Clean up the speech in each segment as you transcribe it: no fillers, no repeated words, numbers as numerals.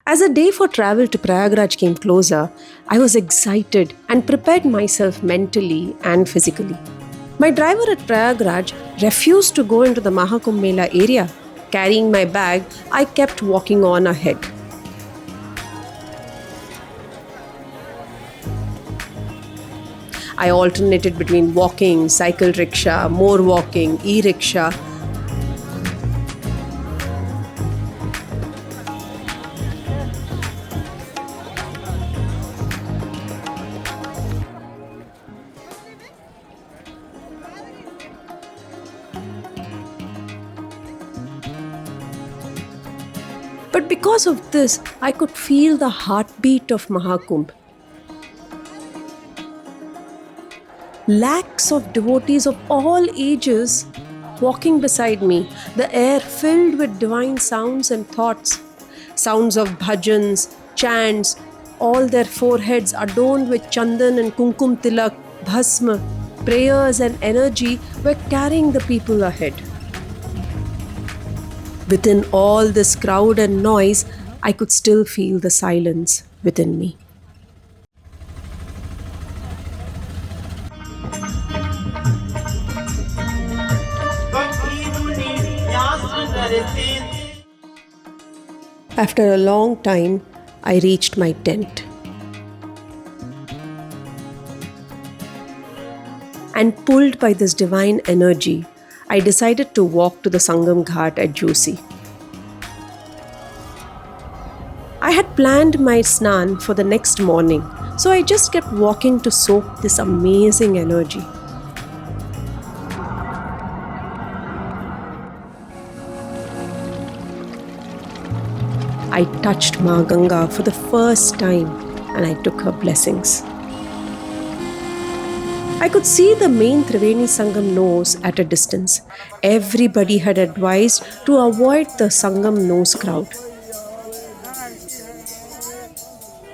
As the day for travel to Prayagraj came closer, I was excited and prepared myself mentally and physically. My driver at Prayagraj refused to go into the Mahakumbh Mela area. Carrying my bag, I kept walking on ahead. I alternated between walking, cycle rickshaw, more walking, e-rickshaw. But because of this, I could feel the heartbeat of Mahakumbh. Lakhs of devotees of all ages walking beside me, the air filled with divine sounds and thoughts. Sounds of bhajans, chants, all their foreheads adorned with chandan and kumkum tilak, bhasma, prayers and energy were carrying the people ahead. Within all this crowd and noise, I could still feel the silence within me. After a long time, I reached my tent. And pulled by this divine energy, I decided to walk to the Sangam Ghat at Joshi. I had planned my snan for the next morning, so I just kept walking to soak this amazing energy. I touched Ma Ganga for the first time and I took her blessings. I could see the main Triveni Sangam nose at a distance. Everybody had advised to avoid the Sangam nose crowd.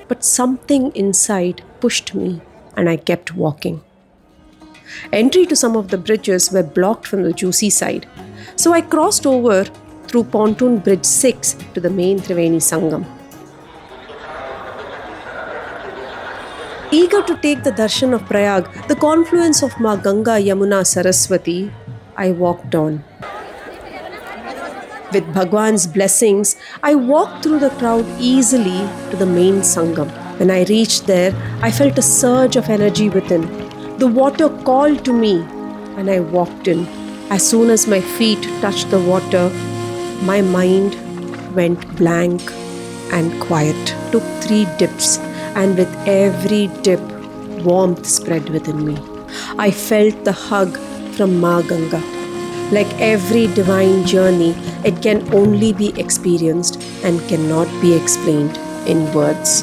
But something inside pushed me and I kept walking. Entry to some of the bridges were blocked from the Joshi side, so I crossed over through Pontoon Bridge 6 to the main Triveni Sangam. Eager to take the darshan of Prayag, the confluence of Ma Ganga, Yamuna, Saraswati, I walked on. With Bhagwan's blessings, I walked through the crowd easily to the main Sangam. When I reached there, I felt a surge of energy within. The water called to me and I walked in. As soon as my feet touched the water, my mind went blank and quiet. Took 3 dips and with every dip, warmth spread within me. I felt the hug from Ma Ganga. Like every divine journey, it can only be experienced and cannot be explained in words.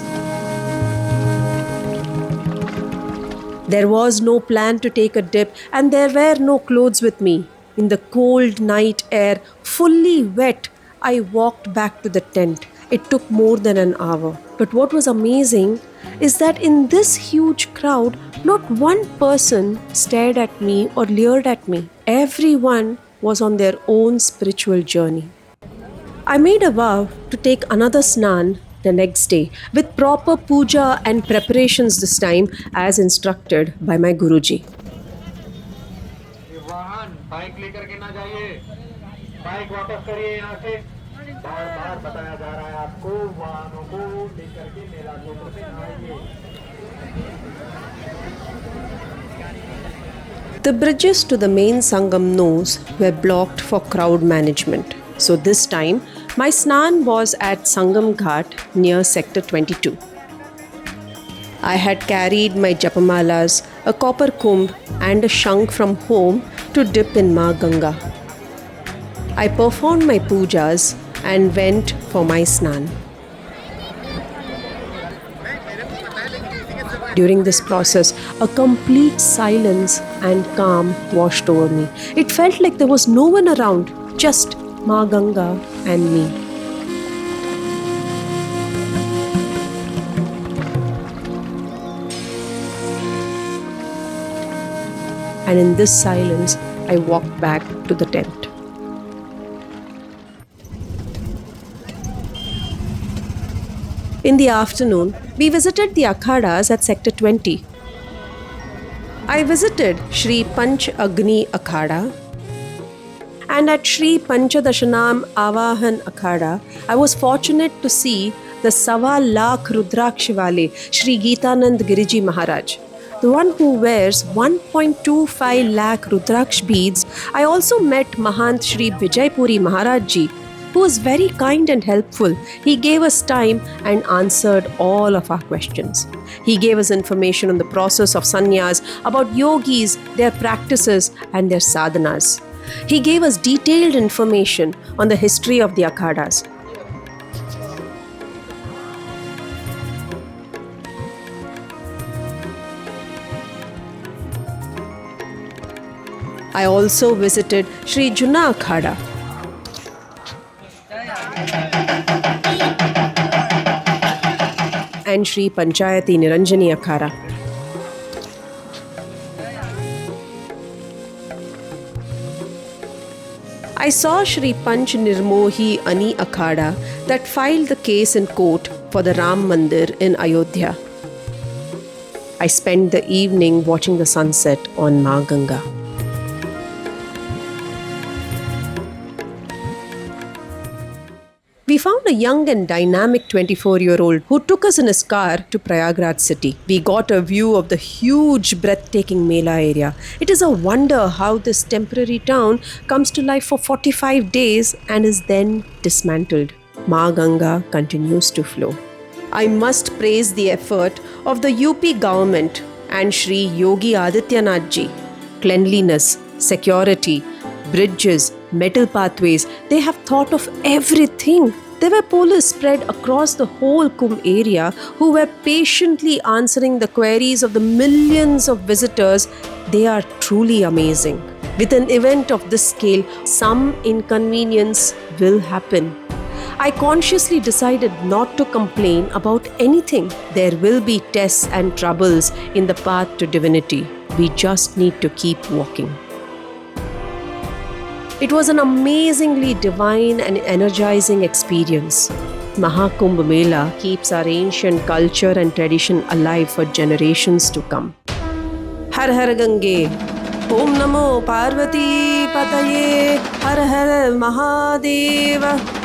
There was no plan to take a dip and there were no clothes with me. In the cold night air, fully wet, I walked back to the tent. It took more than an hour. But what was amazing is that in this huge crowd, not one person stared at me or leered at me. Everyone was on their own spiritual journey. I made a vow to take another snan the next day with proper puja and preparations this time as instructed by my Guruji. Bike लेकर के ना जाइए, bike वापस करिए यहाँ से। बार-बार बताया जा रहा है आपको, वाहनों को लेकर के मेला क्षेत्र से ना आइए। The bridges to the main Sangam nose were blocked for crowd management. So this time, my snan was at Sangam Ghat near Sector 22. I had carried my japamalas, a copper kumbh and a shank from home to dip in Ma Ganga. I performed my pujas and went for my snan. During this process, a complete silence and calm washed over me. It felt like there was no one around, just Ma Ganga and me. And in this silence, I walked back to the tent. In the afternoon, we visited the akhadas at Sector 20. I visited Shri Panch Agni Akhada, and at Shri Panchadashanam Avahan Akhada, I was fortunate to see the Sawa Lakh Rudraksh Wale Shri Geetanand Giriji Maharaj, the one who wears 1.25 lakh Rudraksh beads. I also met Mahant Shri Vijaypuri Maharaj Ji, who was very kind and helpful. He gave us time and answered all of our questions. He gave us information on the process of sannyas, about yogis, their practices, and their sadhanas. He gave us detailed information on the history of the akhadas. I also visited Sri Junna Akhada. And Sri Panchayati Niranjani Akhada. I saw Sri Panch Nirmohi Ani Akhada that filed the case in court for the Ram Mandir in Ayodhya. I spent the evening watching the sunset on Ma Ganga. We found a young and dynamic 24-year-old who took us in his car to Prayagraj city. We got a view of the huge, breathtaking Mela area. It is a wonder how this temporary town comes to life for 45 days and is then dismantled. Ma Ganga continues to flow. I must praise the effort of the UP government and Shri Yogi Adityanath Ji. Cleanliness, security, bridges, metal pathways, they have thought of everything. There were police spread across the whole Kumbh area who were patiently answering the queries of the millions of visitors. They are truly amazing. With an event of this scale, some inconvenience will happen. I consciously decided not to complain about anything. There will be tests and troubles in the path to divinity. We just need to keep walking. It was an amazingly divine and energizing experience. Mahakumbh Mela keeps our ancient culture and tradition alive for generations to come. Har Har Gange, Om Namo Parvati Pataye, Har Har Mahadeva.